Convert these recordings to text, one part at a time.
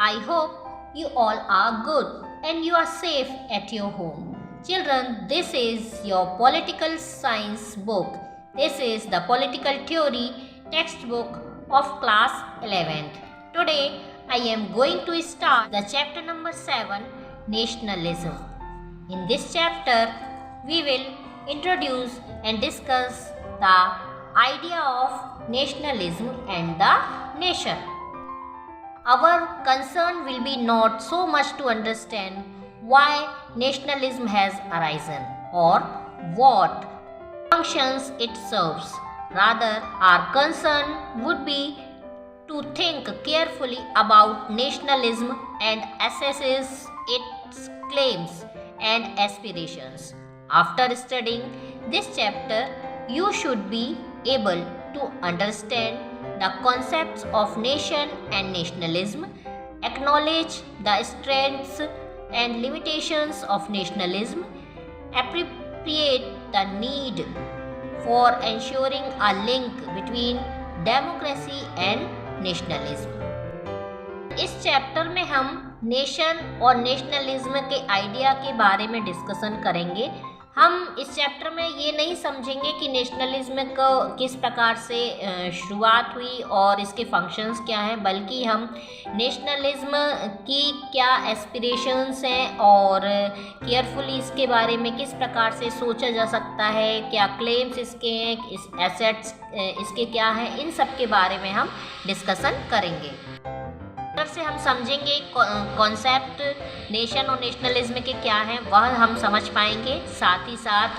I hope you all are good and you are safe at your home. Children, this is your political science book. This is the political theory textbook of class 11th. Today, I am going to start the chapter number 7, Nationalism. In this chapter, we will introduce and discuss the idea of nationalism and the nation. Our concern will be not so much to understand why nationalism has arisen or what functions it serves. Rather, our concern would be to think carefully about nationalism and assesses its claims and aspirations. After studying this chapter, you should be able to understand the concepts of nation and nationalism, acknowledge the strengths and limitations of nationalism, appreciate the need for ensuring a link between democracy and nationalism. इस chapter में हम nation और nationalism के idea के बारे में discussion करेंगे। हम इस चैप्टर में ये नहीं समझेंगे कि नेशनलिज्म को किस प्रकार से शुरुआत हुई और इसके फंक्शंस क्या हैं, बल्कि हम नेशनलिज्म की क्या एस्पिरेशंस हैं और केयरफुली इसके बारे में किस प्रकार से सोचा जा सकता है, क्या क्लेम्स इसके हैं, इस एसेट्स इसके क्या हैं, इन सब के बारे में हम डिस्कशन करेंगे। से हम समझेंगे कॉन्सेप्ट नेशन और नेशनलिज्म के क्या हैं वह हम समझ पाएंगे, साथ ही साथ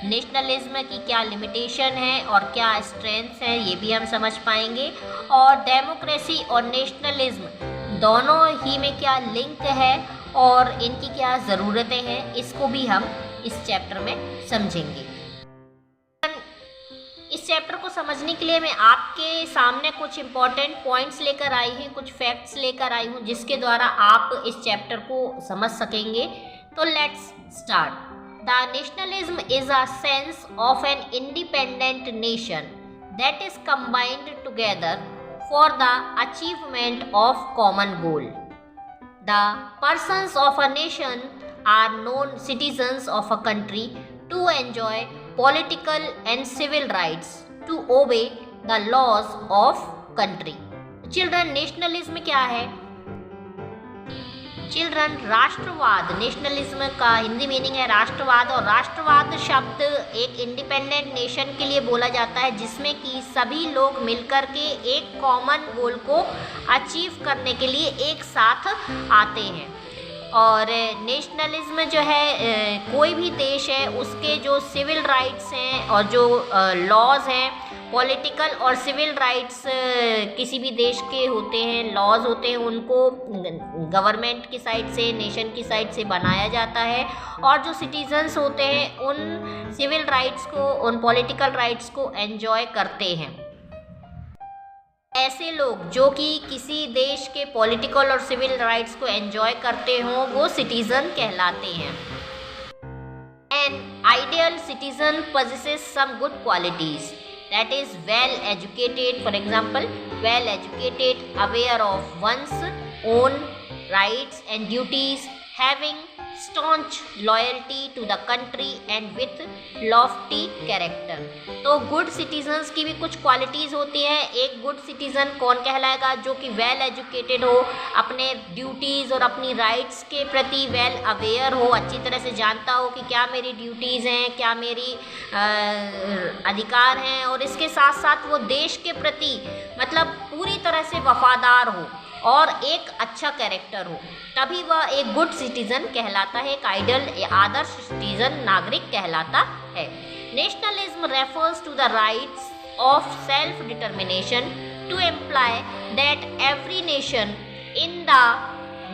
नेशनलिज्म की क्या लिमिटेशन है और क्या स्ट्रेंथ्स है ये भी हम समझ पाएंगे, और डेमोक्रेसी और नेशनलिज्म दोनों ही में क्या लिंक है और इनकी क्या ज़रूरतें हैं इसको भी हम इस चैप्टर में समझेंगे। इस चैप्टर को समझने के लिए मैं आपके सामने कुछ इम्पॉर्टेंट पॉइंट्स लेकर आई हूँ, कुछ फैक्ट्स लेकर आई हूँ जिसके द्वारा आप इस चैप्टर को समझ सकेंगे। तो let's start. The nationalism is a sense of an independent nation that is combined together for the achievement of common goal. The persons of a nation are known citizens of a country to enjoy political and civil rights, to obey the laws of country. Children, nationalism क्या है? Children, राष्ट्रवाद, nationalism का Hindi meaning है राष्ट्रवाद, और राष्ट्रवाद शब्द एक इंडिपेंडेंट नेशन के लिए बोला जाता है जिसमें कि सभी लोग मिलकर के एक कॉमन गोल को अचीव करने के लिए एक साथ आते हैं। और नेशनलिज्म जो है कोई भी देश है उसके जो सिविल राइट्स हैं और जो लॉज हैं, पॉलिटिकल और सिविल राइट्स किसी भी देश के होते हैं, लॉज होते हैं, उनको गवर्नमेंट की साइड से, नेशन की साइड से बनाया जाता है, और जो सिटीजन्स होते हैं उन सिविल राइट्स को, उन पॉलिटिकल राइट्स को एंजॉय करते हैं। ऐसे लोग जो कि किसी देश के पॉलिटिकल और सिविल राइट्स को एंजॉय करते हों वो सिटीजन कहलाते हैं। An ideal citizen possesses some good qualities, that is well educated, for example well educated, aware of one's own rights and duties, having staunch loyalty to the country and with lofty character। तो good citizens की भी कुछ qualities होती हैं। एक good citizen कौन कहलाएगा? जो कि वेल एजुकेटेड हो, अपने ड्यूटीज़ और अपनी राइट्स के प्रति वेल अवेयर हो, अच्छी तरह से जानता हो कि क्या मेरी ड्यूटीज़ हैं, क्या मेरी अधिकार हैं, और इसके साथ साथ वो देश के प्रति मतलब पूरी तरह से वफादार हो और एक अच्छा कैरेक्टर हो, तभी वह एक गुड सिटीजन कहलाता है, एक आइडियल आदर्श सिटीजन नागरिक कहलाता है। Nationalism refers to the rights of self determination to imply that every nation in the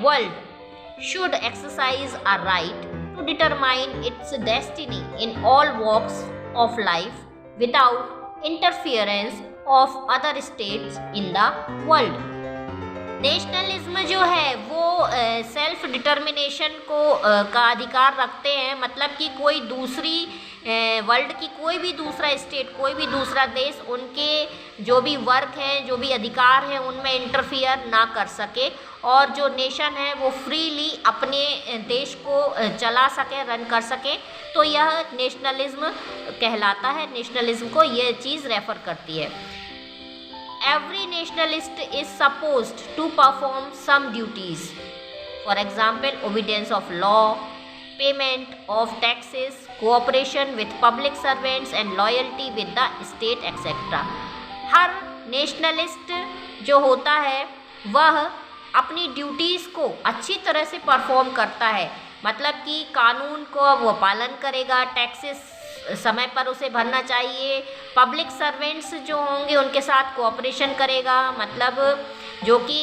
world should exercise a right to determine its destiny in all walks of life without interference of other states in the world. Nationalism जो है वो self determination को का अधिकार रखते हैं, मतलब कि कोई दूसरी वर्ल्ड की कोई भी दूसरा स्टेट, कोई भी दूसरा देश उनके जो भी वर्क हैं, जो भी अधिकार हैं, उनमें इंटरफियर ना कर सके और जो नेशन है वो फ्रीली अपने देश को चला सके, रन कर सके। तो यह नेशनलिज्म कहलाता है। नेशनलिज्म को यह चीज़ रेफर करती है। Every nationalist is supposed to perform some duties. For example, obedience of law, payment of taxes, cooperation with public servants and loyalty with the state etc. Her nationalist जो होता है वह अपनी ड्यूटीज़ को अच्छी तरह से परफॉर्म करता है, मतलब कि कानून को वो पालन करेगा, टैक्सेस समय पर उसे भरना चाहिए, पब्लिक सर्वेंट्स जो होंगे उनके साथ कोऑपरेशन करेगा, मतलब जो कि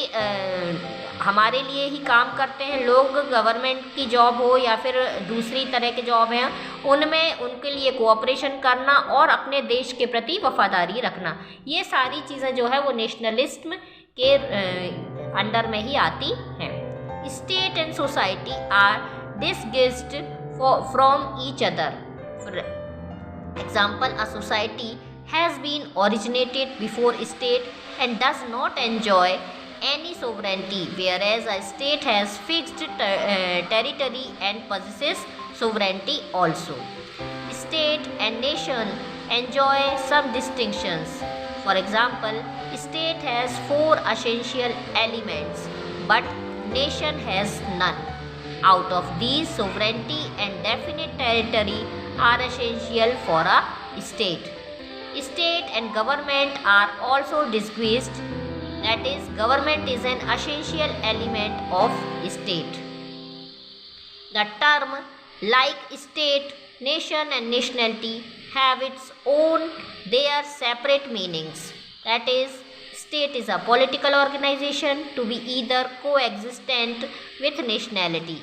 हमारे लिए ही काम करते हैं लोग, गवर्नमेंट की जॉब हो या फिर दूसरी तरह के जॉब हैं, उनमें उनके लिए कोऑपरेशन करना और अपने देश के प्रति वफादारी रखना, ये सारी चीज़ें जो है वो नेशनलिज्म के अंडर में ही आती हैं। State and society are distinct from each other. Example, a society has been originated before state and does not enjoy any sovereignty, whereas a state has fixed territory and possesses sovereignty also. State and nation enjoy some distinctions. For example, state has 4 essential elements, but nation has none. Out of these, sovereignty and definite territory are essential for a state. State and government are also distinguished. That is, government is an essential element of state. The term like state, nation and nationality have its own, their separate meanings. That is, state is a political organization to be either coexistent with nationality,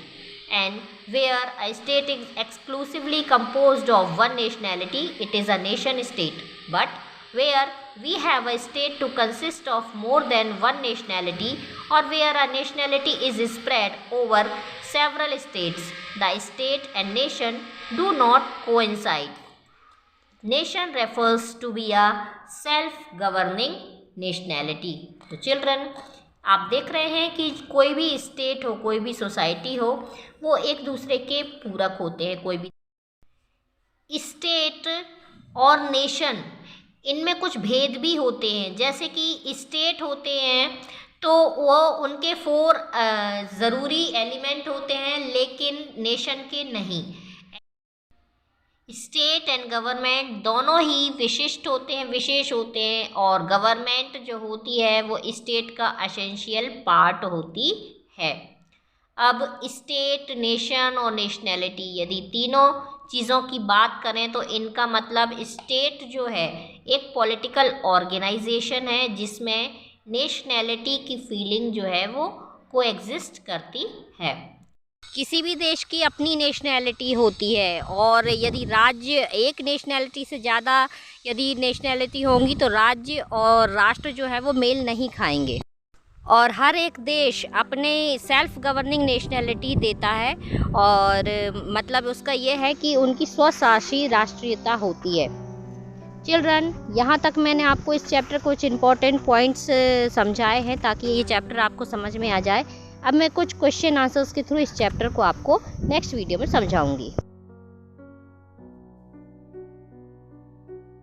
and where a state is exclusively composed of one nationality, it is a nation state. But where we have a state to consist of more than one nationality, or where a nationality is spread over several states, the state and nation do not coincide. Nation refers to be a self-governing nationality. तो children, आप देख रहे हैं कि कोई भी state हो, कोई भी सोसाइटी हो, वो एक दूसरे के पूरक होते हैं। कोई भी स्टेट और नेशन, इनमें कुछ भेद भी होते हैं। जैसे कि स्टेट होते हैं तो वो उनके 4 ज़रूरी एलिमेंट होते हैं, लेकिन नेशन के नहीं। स्टेट एंड गवर्नमेंट दोनों ही विशिष्ट होते हैं, विशेष होते हैं, और गवर्नमेंट जो होती है वो स्टेट का एसेंशियल पार्ट होती है। अब स्टेट, नेशन और नेशनैलिटी, यदि तीनों चीज़ों की बात करें तो इनका मतलब स्टेट जो है एक पॉलिटिकल ऑर्गेनाइजेशन है जिसमें नेशनैलिटी की फीलिंग जो है वो कोएग्जिस्ट करती है। किसी भी देश की अपनी नेशनैलिटी होती है, और यदि राज्य एक नेशनैलिटी से ज़्यादा यदि नेशनैलिटी होंगी तो राज्य और राष्ट्र जो है वो मेल नहीं खाएंगे, और हर एक देश अपने सेल्फ गवर्निंग नेशनैलिटी देता है, और मतलब उसका ये है कि उनकी स्वशासी राष्ट्रीयता होती है। चिल्ड्रन, यहाँ तक मैंने आपको इस चैप्टर कुछ इम्पॉर्टेंट पॉइंट्स समझाए हैं ताकि ये चैप्टर आपको समझ में आ जाए। अब मैं कुछ क्वेश्चन आंसर्स के थ्रू इस चैप्टर को आपको नेक्स्ट वीडियो में समझाऊंगी।